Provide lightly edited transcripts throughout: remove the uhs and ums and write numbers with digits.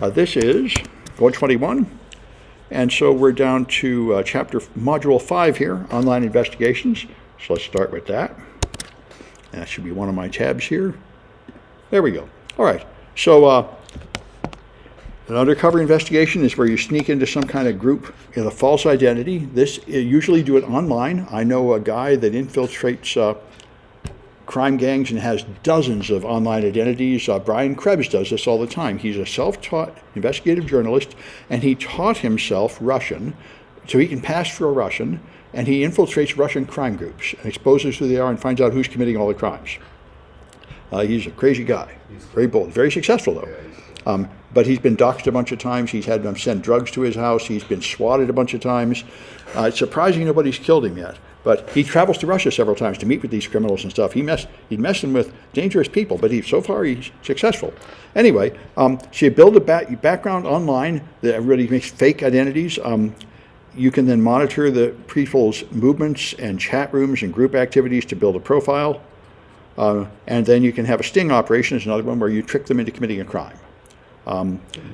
This is 121, and so we're down to module 5 here, online investigations. So let's start with that. And that should be one of my tabs here. There we go. All right, so an undercover investigation is where you sneak into some kind of group in a false identity. This usually do it online. I know a guy that infiltrates crime gangs and has dozens of online identities. Brian Krebs does this all the time. He's a self-taught investigative journalist, and he taught himself Russian so he can pass for a Russian, and he infiltrates Russian crime groups and exposes who they are and finds out who's committing all the crimes. He's a crazy guy, very bold, very successful though. But he's been doxxed a bunch of times. He's had them send drugs to his house. He's been swatted a bunch of times. It's surprising nobody's killed him yet. But he travels to Russia several times to meet with these criminals and stuff. He's messing with dangerous people, but so far he's successful. Anyway, so you build a background online that really makes fake identities. You can then monitor the people's movements and chat rooms and group activities to build a profile. And then you can have a sting operation, is another one where you trick them into committing a crime.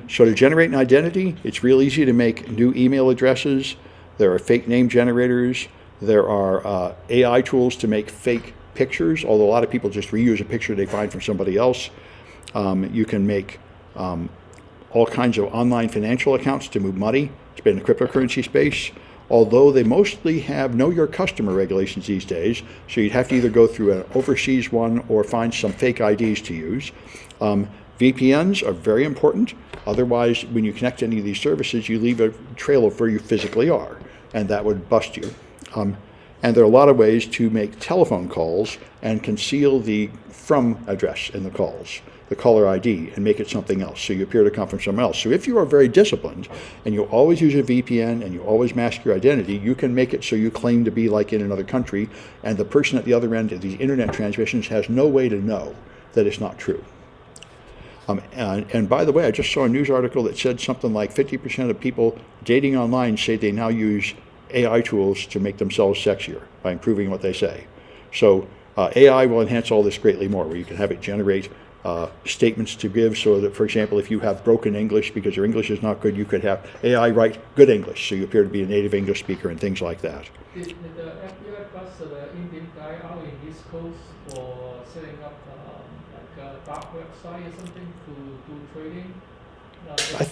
So to generate an identity, it's real easy to make new email addresses. There are fake name generators. There are AI tools to make fake pictures, although a lot of people just reuse a picture they find from somebody else. You can make all kinds of online financial accounts to move money. It's been in the cryptocurrency space, although they mostly have know your customer regulations these days, so you'd have to either go through an overseas one or find some fake IDs to use. VPNs are very important. Otherwise, when you connect to any of these services, you leave a trail of where you physically are, and that would bust you. And there are a lot of ways to make telephone calls and conceal the from address in the calls, the caller ID, and make it something else, so you appear to come from someone else. So if you are very disciplined and you always use a VPN and you always mask your identity, you can make it so you claim to be like in another country, and the person at the other end of these internet transmissions has no way to know that it's not true. And by the way, I just saw a news article that said something like 50% of people dating online say they now use AI tools to make themselves sexier by improving what they say. So AI will enhance all this greatly more, where you can have it generate statements to give, so that, for example, if you have broken English because your English is not good, you could have AI write good English, so you appear to be a native English speaker and things like that. Did the FBI bust the Indian guy out in East Coast for setting up like a dark website or something to do trading? I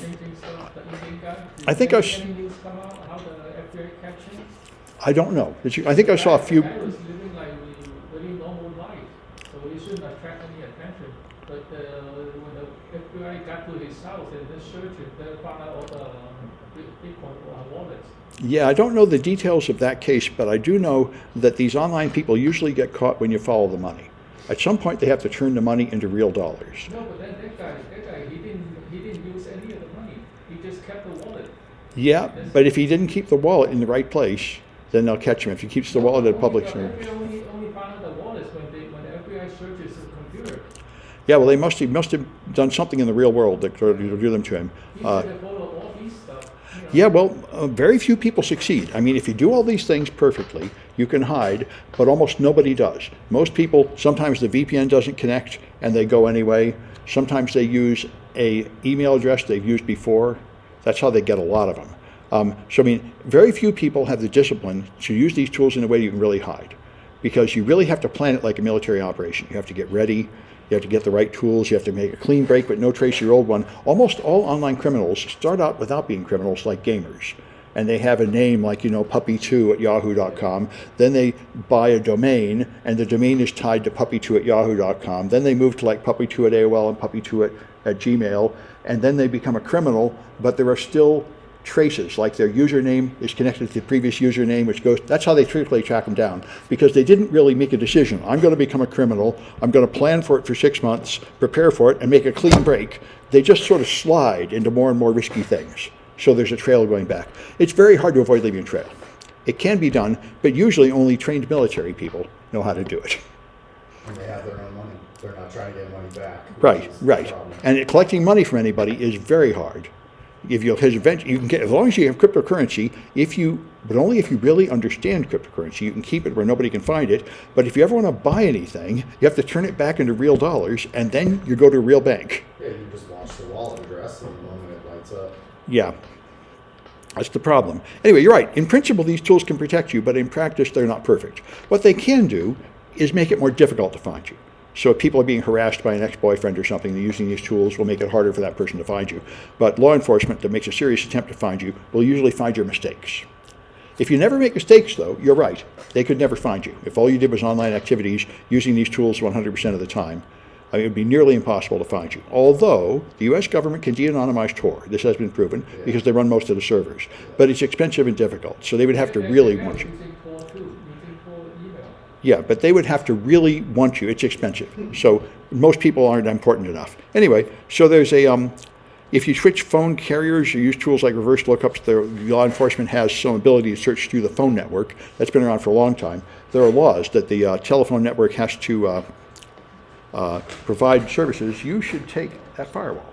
think any news come out how the FBI catch him? I don't know. I think I saw a few. The guy was living like a very normal life, so he shouldn't attract any attention. But when the FBI got to his house and they searched it, they found out all the Bitcoin wallets. Yeah, I don't know the details of that case, but I do know that these online people usually get caught when you follow the money. At some point, they have to turn the money into real dollars. No, but then that guy, he didn't use any of the money. He just kept the wallet. Yeah, but if he didn't keep the wallet in the right place, then they'll catch him. If he keeps the wallet at public service. Only found out the wallets when the FBI searches his computer. Yeah, well, they must have done something in the real world that could do them to him. He should have followed all these stuff. Yeah, well, very few people succeed. I mean, if you do all these things perfectly, you can hide, but almost nobody does. Most people, sometimes the VPN doesn't connect and they go anyway. Sometimes they use an email address they've used before. That's how they get a lot of them. So, I mean, very few people have the discipline to use these tools in a way you can really hide, because you really have to plan it like a military operation. You have to get ready. You have to get the right tools. You have to make a clean break, but no trace of your old one. Almost all online criminals start out without being criminals, like gamers. And they have a name like, puppy2 at yahoo.com. Then they buy a domain, and the domain is tied to puppy2 at yahoo.com. Then they move to like puppy2 at AOL and puppy2 at Gmail. And then they become a criminal, but there are still traces, like their username is connected to the previous username, that's how they truthfully track them down, because they didn't really make a decision. I'm going to become a criminal. I'm going to plan for it for 6 months, prepare for it, and make a clean break. They just sort of slide into more and more risky things. So there's a trail going back. It's very hard to avoid leaving a trail. It can be done, but usually only trained military people know how to do it. And they have their own money. They're not trying to get money back. Right. And collecting money from anybody is very hard. If you can get, as long as you have cryptocurrency, but only if you really understand cryptocurrency, you can keep it where nobody can find it. But if you ever want to buy anything, you have to turn it back into real dollars, and then you go to a real bank. Yeah, you just launch the wallet address, and the moment it lights up. Yeah. That's the problem. Anyway, you're right. In principle, these tools can protect you, but in practice, they're not perfect. What they can do is make it more difficult to find you. So if people are being harassed by an ex-boyfriend or something, using these tools will make it harder for that person to find you. But law enforcement that makes a serious attempt to find you will usually find your mistakes. If you never make mistakes, though, you're right. They could never find you. If all you did was online activities using these tools 100% of the time, it would be nearly impossible to find you. Although the U.S. government can de-anonymize Tor. This has been proven because they run most of the servers. But it's expensive and difficult, so they would have to really want you. Yeah, but they would have to really want you. It's expensive. So most people aren't important enough. Anyway, so there's if you switch phone carriers or use tools like reverse lookups, the law enforcement has some ability to search through the phone network. That's been around for a long time. There are laws that the telephone network has to provide services. You should take that firewall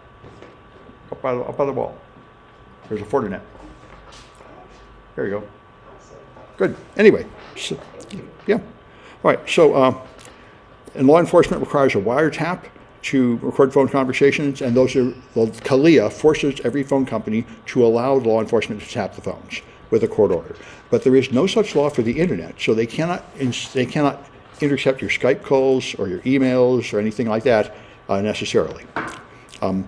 up by the wall. There's a Fortinet. There you go. Good. Anyway, so, yeah. All right, so and law enforcement requires a wiretap to record phone conversations, and CALEA forces every phone company to allow law enforcement to tap the phones with a court order. But there is no such law for the internet, so they cannot intercept your Skype calls or your emails or anything like that necessarily. And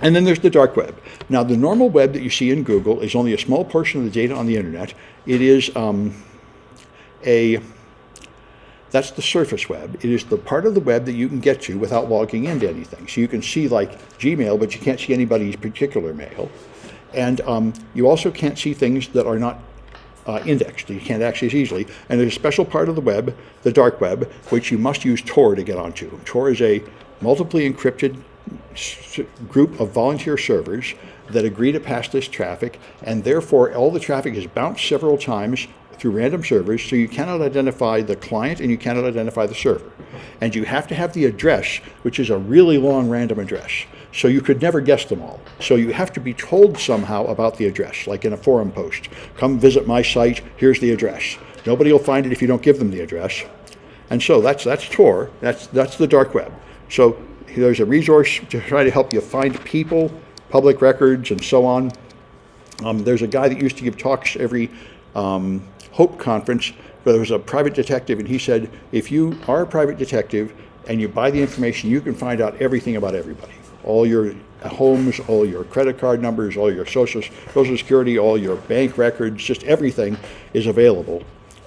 then there's the dark web. Now, the normal web that you see in Google is only a small portion of the data on the internet. It is that's the surface web. It is the part of the web that you can get to without logging into anything. So you can see like Gmail, but you can't see anybody's particular mail. And you also can't see things that are not indexed. You can't access easily. And there's a special part of the web, the dark web, which you must use Tor to get onto. Tor is a multiply encrypted group of volunteer servers that agree to pass this traffic, and therefore all the traffic is bounced several times through random servers, so you cannot identify the client and you cannot identify the server. And you have to have the address, which is a really long random address. So you could never guess them all. So you have to be told somehow about the address, like in a forum post. Come visit my site, here's the address. Nobody will find it if you don't give them the address. And so that's Tor, that's the dark web. So there's a resource to try to help you find people, public records, and so on. There's a guy that used to give talks every Hope conference, but there was a private detective, and he said, if you are a private detective and you buy the information, you can find out everything about everybody. All your homes, all your credit card numbers, all your social security, all your bank records, just everything is available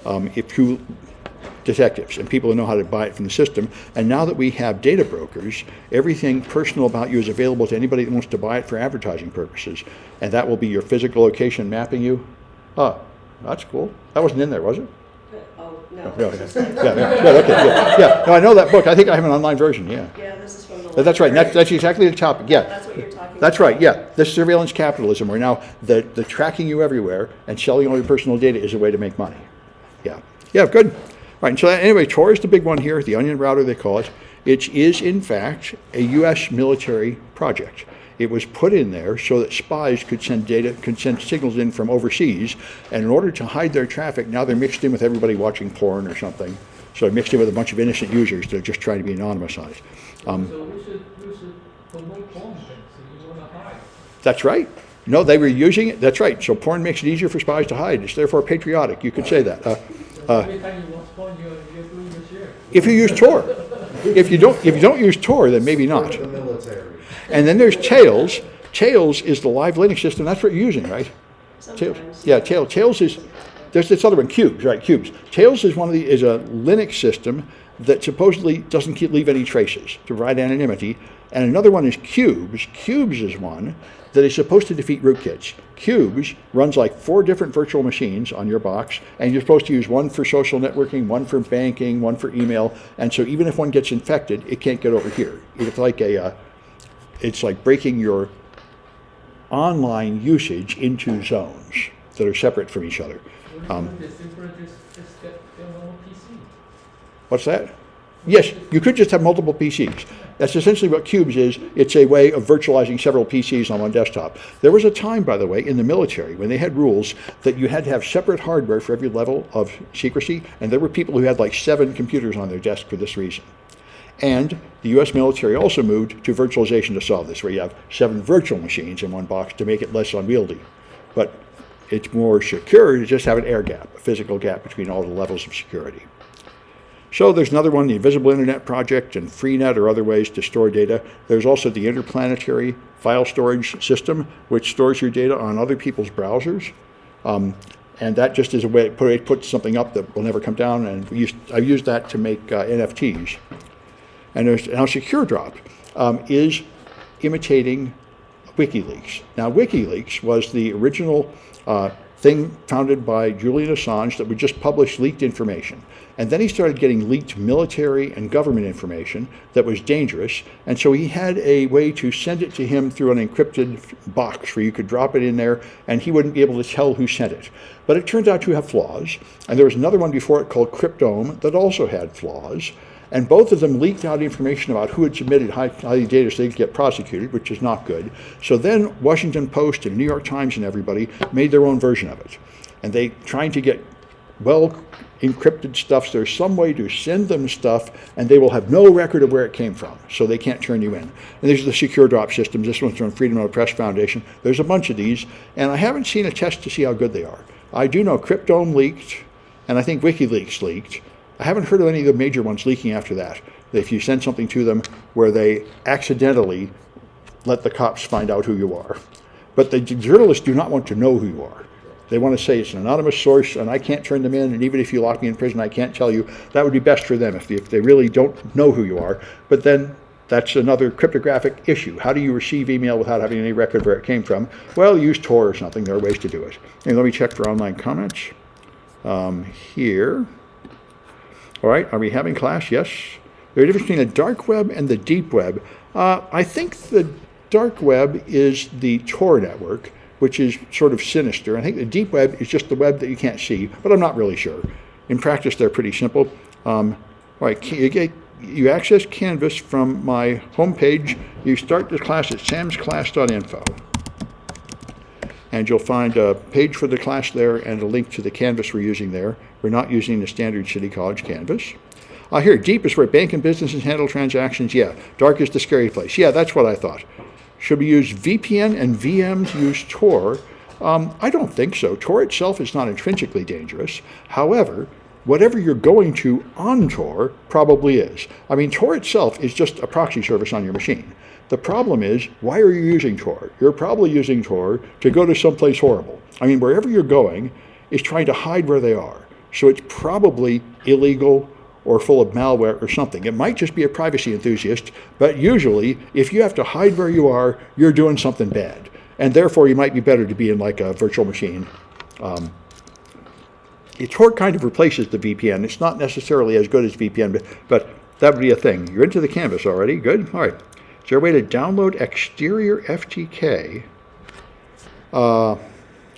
if you detectives and people who know how to buy it from the system. And now that we have data brokers, everything personal about you is available to anybody that wants to buy it for advertising purposes. And that will be your physical location mapping you. That's cool. That wasn't in there, was it? Oh, no. Yeah, okay. Yeah. No, I know that book. I think I have an online version, yeah. Yeah, this is from the That's right. That's exactly the topic, yeah. That's what you're talking about. That's right, yeah. This surveillance capitalism, where now the tracking you everywhere and selling all your personal data is a way to make money. Yeah. Yeah, good. Right, and so anyway, Tor is the big one here, the onion router they call it. It is, in fact, a U.S. military project. It was put in there so that spies could send signals in from overseas, and in order to hide their traffic, now they're mixed in with everybody watching porn or something. So they're mixed in with a bunch of innocent users that are just trying to be anonymized. So we should promote porn things, so you want to hide. That's right. No, they were using it. That's right. So porn makes it easier for spies to hide. It's therefore patriotic. You could say that. Every time you watch porn, you're doing your share. If you use Tor. If you don't use Tor, then maybe not. The military. And then there's Tails. Tails is the live Linux system. That's what you're using, right? Tails. Sometimes. Yeah, Tails is. There's this other one, Cubes, right? Cubes. Tails is is a Linux system that supposedly doesn't leave any traces to provide anonymity. And another one is Cubes. Cubes is one that is supposed to defeat rootkits. Cubes runs like 4 different virtual machines on your box, and you're supposed to use one for social networking, one for banking, one for email. And so even if one gets infected, it can't get over here. It's like breaking your online usage into zones that are separate from each other. Just get a normal PC. What's that? Yes, you could just have multiple PCs. That's essentially what Cubes is. It's a way of virtualizing several PCs on one desktop. There was a time, by the way, in the military when they had rules that you had to have separate hardware for every level of secrecy, and there were people who had like 7 computers on their desk for this reason. And the U.S. military also moved to virtualization to solve this, where you have 7 virtual machines in one box to make it less unwieldy. But it's more secure to just have an air gap, a physical gap between all the levels of security. So there's another one, the Invisible Internet Project and Freenet or other ways to store data. There's also the Interplanetary File Storage System, which stores your data on other people's browsers. And that just is a way to put something up that will never come down. And I've used that to make NFTs. And there's now SecureDrop is imitating WikiLeaks. Now, WikiLeaks was the original thing founded by Julian Assange that would just publish leaked information. And then he started getting leaked military and government information that was dangerous. And so he had a way to send it to him through an encrypted box where you could drop it in there and he wouldn't be able to tell who sent it. But it turned out to have flaws. And there was another one before it called Cryptome that also had flaws. And both of them leaked out information about who had submitted highly data so they could get prosecuted, which is not good. So then Washington Post and New York Times and everybody made their own version of it. And they trying to get well encrypted stuff. So there's some way to send them stuff and they will have no record of where it came from. So they can't turn you in. And these are the SecureDrop systems. This one's from Freedom of the Press Foundation. There's a bunch of these. And I haven't seen a test to see how good they are. I do know Cryptome leaked, and I think WikiLeaks leaked. I haven't heard of any of the major ones leaking after that. If you send something to them where they accidentally let the cops find out who you are. But the journalists do not want to know who you are. They want to say it's an anonymous source and I can't turn them in, and even if you lock me in prison, I can't tell you. That would be best for them if they really don't know who you are. But then that's another cryptographic issue. How do you receive email without having any record where it came from? Well, use Tor or something. There are ways to do it. And let me check for online comments. Here. All right, are we having class? Yes. There's a difference between the dark web and the deep web. I think the dark web is the Tor network, which is sort of sinister. I think the deep web is just the web that you can't see, but I'm not really sure. In practice, they're pretty simple. All right, you access Canvas from my homepage. You start the class at samsclass.info. And you'll find a page for the class there and a link to the Canvas we're using there. We're not using the standard City College Canvas. Here, deep is where bank and businesses handle transactions. Yeah, dark is the scary place. Yeah, that's what I thought. Should we use VPN and VM to use Tor? I don't think so. Tor itself is not intrinsically dangerous. However, whatever you're going to on Tor probably is. I mean, Tor itself is just a proxy service on your machine. The problem is, why are you using Tor? You're probably using Tor to go to someplace horrible. I mean, wherever you're going is trying to hide where they are. So it's probably illegal or full of malware or something. It might just be a privacy enthusiast, but usually, if you have to hide where you are, you're doing something bad. And therefore, you might be better to be in like a virtual machine. Tor kind of replaces the VPN. It's not necessarily as good as VPN, but that would be a thing. You're into the Canvas already. Good. All right. Is there a way to download exterior FTK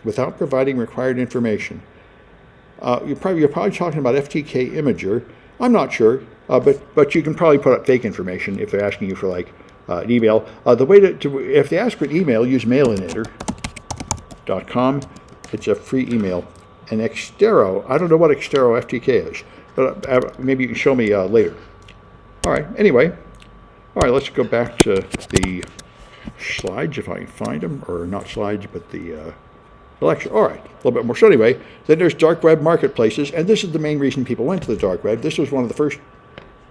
without providing required information? You're probably talking about FTK Imager. I'm not sure, but you can probably put up fake information if they're asking you for like an email. The way to if they ask for an email, use mailinator.com. It's a free email. And Xtero, I don't know what Xtero FTK is, but maybe you can show me later. All right. Anyway. All right, let's go back to the slides if I can find them, or not slides, but the lecture. All right, a little bit more. So anyway, then there's dark web marketplaces, and this is the main reason people went to the dark web. This was one of the first.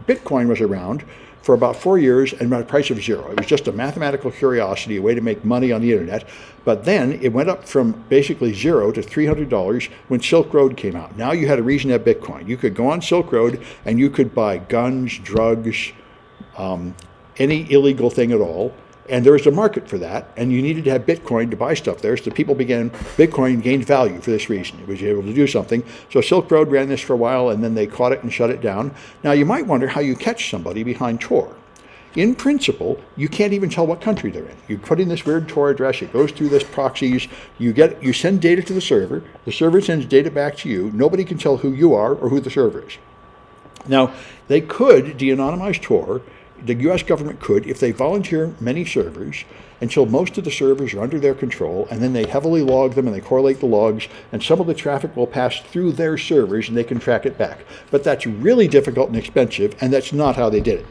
Bitcoin was around for about 4 years and at a price of 0. It was just a mathematical curiosity, a way to make money on the internet. But then it went up from basically 0 to $300 when Silk Road came out. Now you had a reason to have Bitcoin. You could go on Silk Road and you could buy guns, drugs, any illegal thing at all, and there was a market for that, and you needed to have Bitcoin to buy stuff there, so Bitcoin gained value for this reason. It was able to do something. So Silk Road ran this for a while, and then they caught it and shut it down. Now you might wonder how you catch somebody behind Tor. In principle, you can't even tell what country they're in. You put in this weird Tor address, it goes through this proxies, you send data to the server sends data back to you, nobody can tell who you are or who the server is. Now, they could de-anonymize Tor. The U.S. government could, if they volunteer many servers, until most of the servers are under their control, and then they heavily log them and they correlate the logs, and some of the traffic will pass through their servers and they can track it back. But that's really difficult and expensive, and that's not how they did it.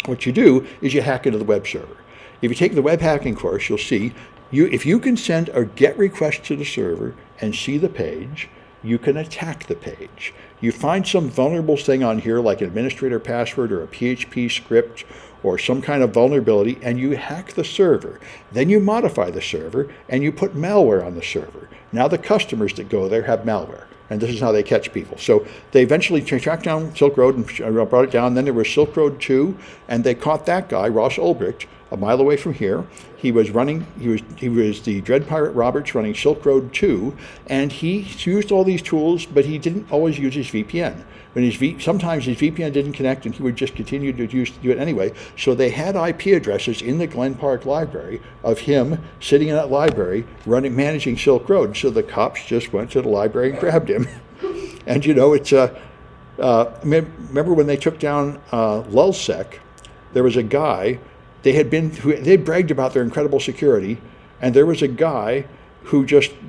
What you do is you hack into the web server. If you take the web hacking course, you'll see if you can send a GET request to the server and see the page, you can attack the page. You find some vulnerable thing on here like an administrator password or a PHP script or some kind of vulnerability, and you hack the server. Then you modify the server and you put malware on the server. Now the customers that go there have malware, and this is how they catch people. So they eventually tracked down Silk Road and brought it down. Then there was Silk Road 2, and they caught that guy, Ross Ulbricht, a mile away from here. He was the Dread Pirate Roberts running Silk Road 2, and he used all these tools, but he didn't always use his VPN. Sometimes his VPN didn't connect, and he would just continue to do it anyway. So they had IP addresses in the Glen Park Library of him sitting in that library managing Silk Road. So the cops just went to the library and grabbed him. And it's remember when they took down Lulzsec, there was a guy. They had bragged about their incredible security, and there was a guy who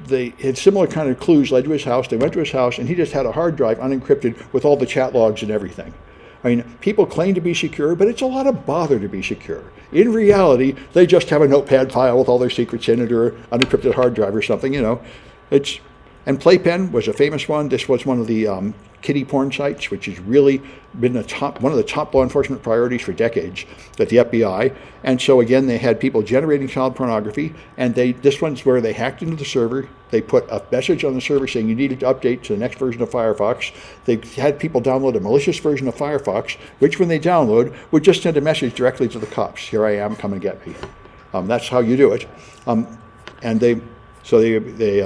they had similar kind of clues led to his house. They went to his house, and he just had a hard drive unencrypted with all the chat logs and everything. I mean, people claim to be secure, but it's a lot of bother to be secure. In reality, they just have a notepad file with all their secrets in it, or unencrypted hard drive or something. And Playpen was a famous one. This was one of the kiddie porn sites, which has really been one of the top law enforcement priorities for decades at the FBI. And so again, they had people generating child pornography, and this one's where they hacked into the server. They put a message on the server saying you needed to update to the next version of Firefox. They had people download a malicious version of Firefox, which when they download would just send a message directly to the cops. Here I am, come and get me. That's how you do it. And they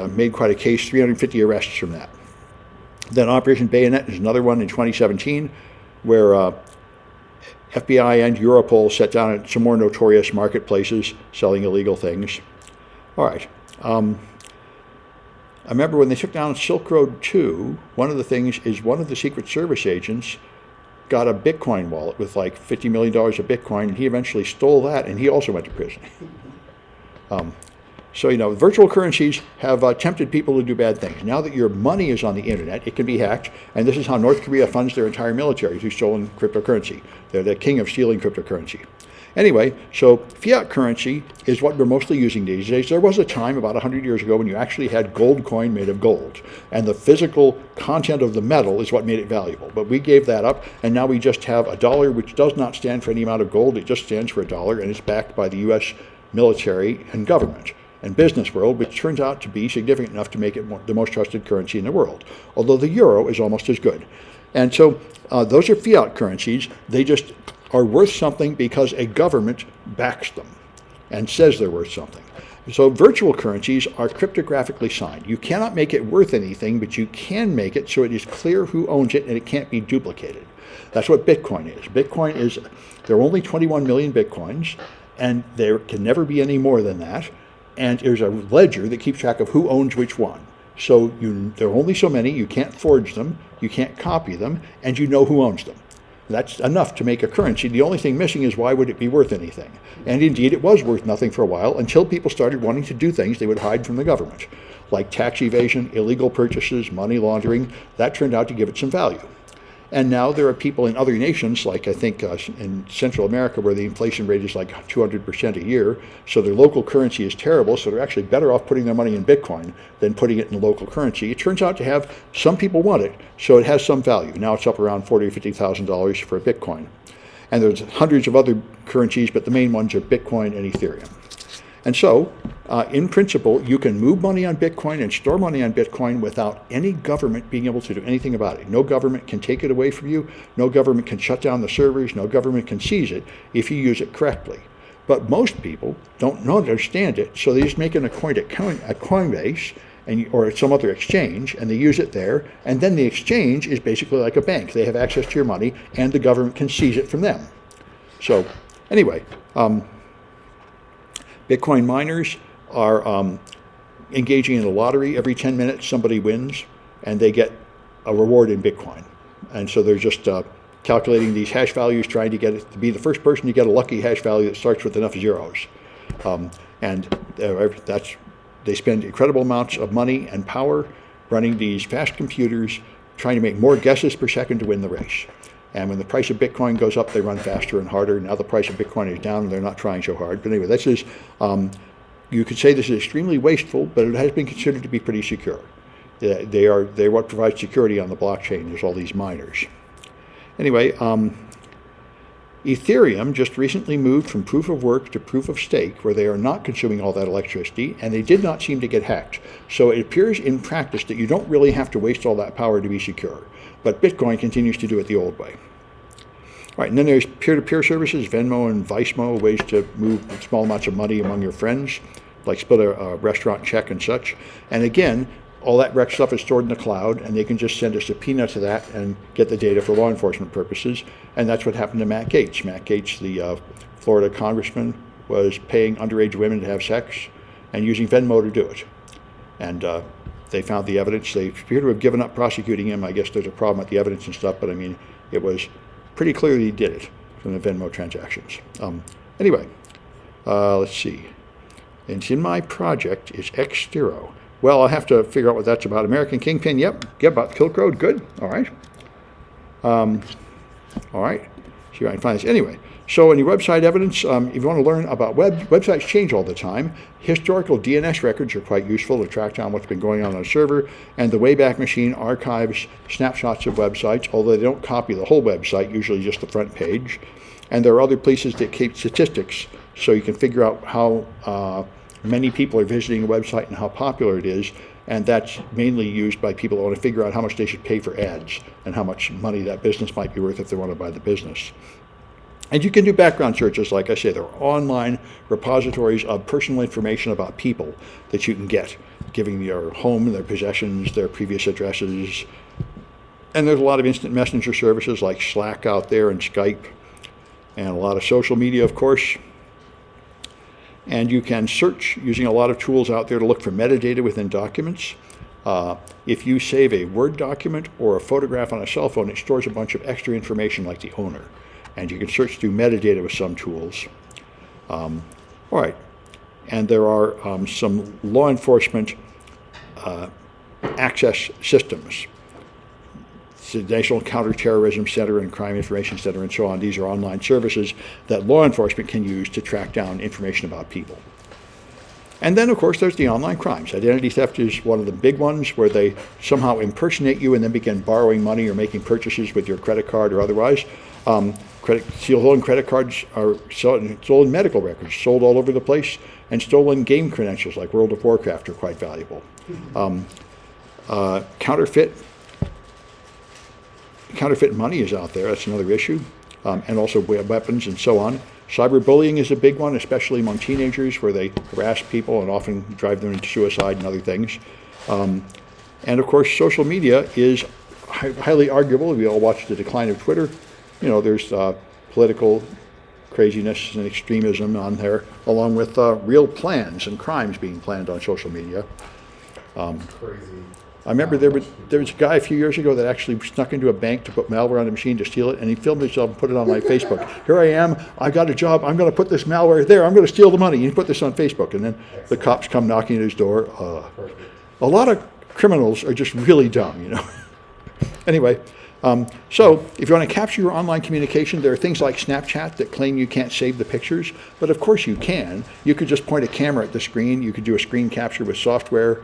made quite a case, 350 arrests from that. Then Operation Bayonet is another one in 2017, where FBI and Europol set down at some more notorious marketplaces selling illegal things. All right. I remember when they took down Silk Road 2, one of the things is one of the Secret Service agents got a Bitcoin wallet with like $50 million of Bitcoin, and he eventually stole that, and he also went to prison. So, virtual currencies have tempted people to do bad things. Now that your money is on the internet, it can be hacked, and this is how North Korea funds their entire military, through stolen cryptocurrency. They're the king of stealing cryptocurrency. Anyway, so fiat currency is what we're mostly using these days. There was a time about 100 years ago when you actually had gold coin made of gold, and the physical content of the metal is what made it valuable. But we gave that up, and now we just have a dollar, which does not stand for any amount of gold. It just stands for a dollar, and it's backed by the U.S. military and government and business world, which turns out to be significant enough to make it the most trusted currency in the world, although the euro is almost as good. And so those are fiat currencies. They just are worth something because a government backs them and says they're worth something. So virtual currencies are cryptographically signed. You cannot make it worth anything, but you can make it so it is clear who owns it and it can't be duplicated. That's what Bitcoin is. There are only 21 million Bitcoins, and there can never be any more than that. And there's a ledger that keeps track of who owns which one. So there are only so many, you can't forge them, you can't copy them, and you know who owns them. That's enough to make a currency. The only thing missing is why would it be worth anything? And indeed, it was worth nothing for a while until people started wanting to do things they would hide from the government, like tax evasion, illegal purchases, money laundering. That turned out to give it some value. And now there are people in other nations, like I think in Central America, where the inflation rate is like 200% a year, so their local currency is terrible, so they're actually better off putting their money in Bitcoin than putting it in local currency. It turns out to have, some people want it, so it has some value. Now it's up around $40,000 or $50,000 for a Bitcoin. And there's hundreds of other currencies, but the main ones are Bitcoin and Ethereum. And so, in principle, you can move money on Bitcoin and store money on Bitcoin without any government being able to do anything about it. No government can take it away from you. No government can shut down the servers. No government can seize it if you use it correctly. But most people don't understand it, so they just make an account at Coinbase or some other exchange, and they use it there. And then the exchange is basically like a bank. They have access to your money, and the government can seize it from them. So, anyway. Bitcoin miners are engaging in a lottery. Every 10 minutes somebody wins, and they get a reward in Bitcoin. And so they're just calculating these hash values, trying to get it to be the first person to get a lucky hash value that starts with enough zeros. They spend incredible amounts of money and power running these fast computers, trying to make more guesses per second to win the race. And when the price of Bitcoin goes up, they run faster and harder. Now the price of Bitcoin is down, and they're not trying so hard. But anyway, this is, you could say this is extremely wasteful, but it has been considered to be pretty secure. They're what provides security on the blockchain. There's all these miners. Anyway, Ethereum just recently moved from proof of work to proof of stake, where they are not consuming all that electricity, and they did not seem to get hacked. So it appears in practice that you don't really have to waste all that power to be secure. But Bitcoin continues to do it the old way. All right, and then there's peer-to-peer services, Venmo and Vicemo, ways to move small amounts of money among your friends, like split a restaurant check and such. And again, all that rec stuff is stored in the cloud, and they can just send a subpoena to that and get the data for law enforcement purposes. And that's what happened to Matt Gaetz. Matt Gaetz, the Florida congressman, was paying underage women to have sex and using Venmo to do it. And they found the evidence. They appear to have given up prosecuting him. I guess there's a problem with the evidence and stuff, but I mean, it was pretty clear that he did it from the Venmo transactions. Anyway, let's see. And it's in my project is X0. Well, I'll have to figure out what that's about. American Kingpin, yep. Get about Silk Road, good. All right. All right. See if I can find this. Anyway, so in your website evidence, if you want to learn about websites change all the time. Historical DNS records are quite useful to track down what's been going on a server, and the Wayback Machine archives snapshots of websites, although they don't copy the whole website, usually just the front page. And there are other places that keep statistics, so you can figure out how many people are visiting a website and how popular it is, and that's mainly used by people that want to figure out how much they should pay for ads and how much money that business might be worth if they want to buy the business. And you can do background searches, like I say. There are online repositories of personal information about people that you can get, giving their home, their possessions, their previous addresses. And there's a lot of instant messenger services like Slack out there and Skype, and a lot of social media, of course. And you can search using a lot of tools out there to look for metadata within documents. If you save a Word document or a photograph on a cell phone, it stores a bunch of extra information like the owner. And you can search through metadata with some tools. All right. And there are some law enforcement access systems. The National Counterterrorism Center and Crime Information Center and so on. These are online services that law enforcement can use to track down information about people. And then, of course, there's the online crimes. Identity theft is one of the big ones, where they somehow impersonate you and then begin borrowing money or making purchases with your credit card or otherwise. Stolen credit cards are stolen medical records, sold all over the place, and stolen game credentials like World of Warcraft are quite valuable. Counterfeit money is out there. That's another issue, and also weapons and so on. Cyberbullying is a big one, especially among teenagers, where they harass people and often drive them into suicide and other things. And of course, social media is highly arguable. We all watch the decline of Twitter. You know, there's political craziness and extremism on there, along with real plans and crimes being planned on social media. Crazy. I remember there was a guy a few years ago that actually snuck into a bank to put malware on the machine to steal it, and he filmed himself and put it on my Facebook. Here I am, I got a job, I'm going to put this malware there, I'm going to steal the money. He put this on Facebook, and then the cops come knocking at his door. A lot of criminals are just really dumb, you know. Anyway, so if you want to capture your online communication, there are things like Snapchat that claim you can't save the pictures, but of course you can. You could just point a camera at the screen, you could do a screen capture with software.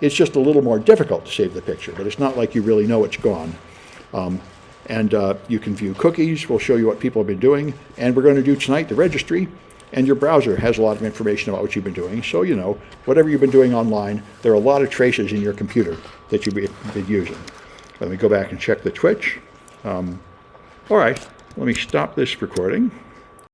It's just a little more difficult to save the picture, but it's not like you really know it's gone. And you can view cookies. We'll show you what people have been doing. And we're going to do tonight the registry. And your browser has a lot of information about what you've been doing. So, you know, whatever you've been doing online, there are a lot of traces in your computer that you've been using. Let me go back and check the Twitch. All right, let me stop this recording.